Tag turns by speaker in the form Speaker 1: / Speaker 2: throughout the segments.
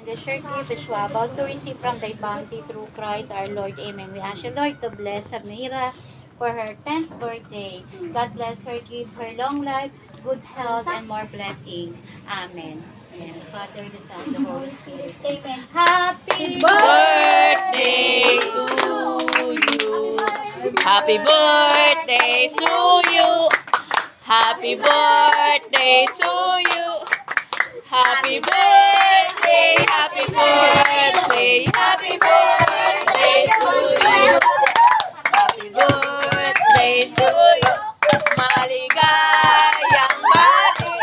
Speaker 1: this short gift which we are about to receive from thy bounty through Christ our Lord. Amen. We ask you, Lord, to bless Samira for her 10th birthday. God bless her, give her long life, good health, and more blessings. Amen. Amen. Father, the Son, the Holy Spirit. Amen. Happy
Speaker 2: Birthday to you. Happy birthday to you. Happy birthday to you. Happy birthday, happy birthday, happy birthday to you. Happy birthday to you. Maligayang bati,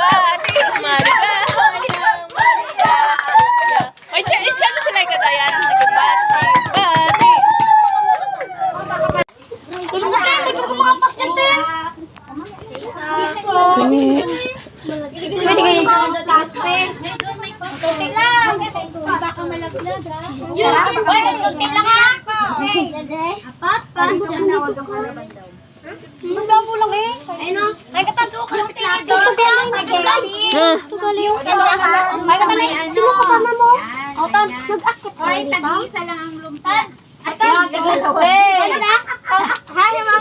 Speaker 2: maligayang maligaya. May siya sila kadayan. Bati.
Speaker 1: Tulong mo tayo, tulong ko mga pasyan tayo. Pwede kayo sa mga taspe. Tubig lang. Baka malaglag ha. Tubig lang ha. Apat pa. Wala mo lang eh. Ayun o. May katato ka lang plato. Tugali yung plato. May katato. Sino kasama mo? O, tam. Nag-akit ka rin dito. Tag-isa lang ang lumpad. Atam. Ano lang? Hay, mga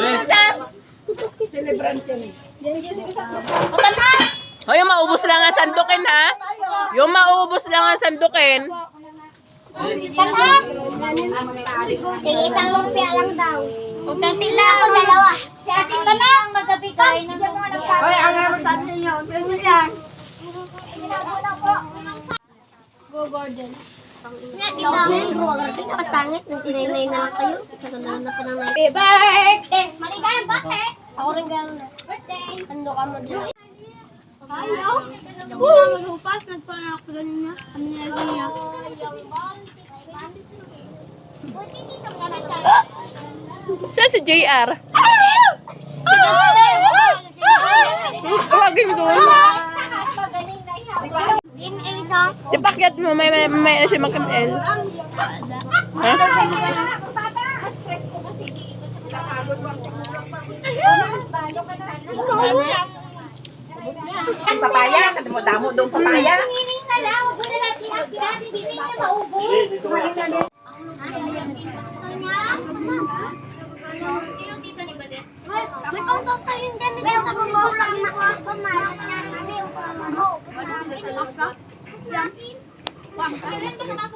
Speaker 1: celebrante ni. Utan ha.
Speaker 2: O, yung maubos lang ang sandukin, ha? Yung maubos lang ang sandukin.
Speaker 1: Utan ha. Isang lumpia lang daw. Utan sila ako dalawa. Si ate ka lang magabigay ng mga. Hoy, ang araw sa atin yun. Ganyan yan. Go Gordon. Nakatangit, nagsinay na lang kayo. Happy birthday! Maligayang birthday! Ako rin gano'n na. Birthday! Ando ka mo dyan. Ayaw? Woo! Maghupas, nagparang ako ganun na. Ano na ganyan?
Speaker 2: Saan si JR? Tawagin mo doon. Ipakyat mo, may siya mag-ML. Ha?
Speaker 3: Papaya, kadamo-damo dong papaya.
Speaker 1: Hining na lang, huwag na natin natin, hindi na maubos. Sino dito ni Badet? May kausap sa yun dyan, hindi sa mamulang na pamalat niya. Kailan ka naman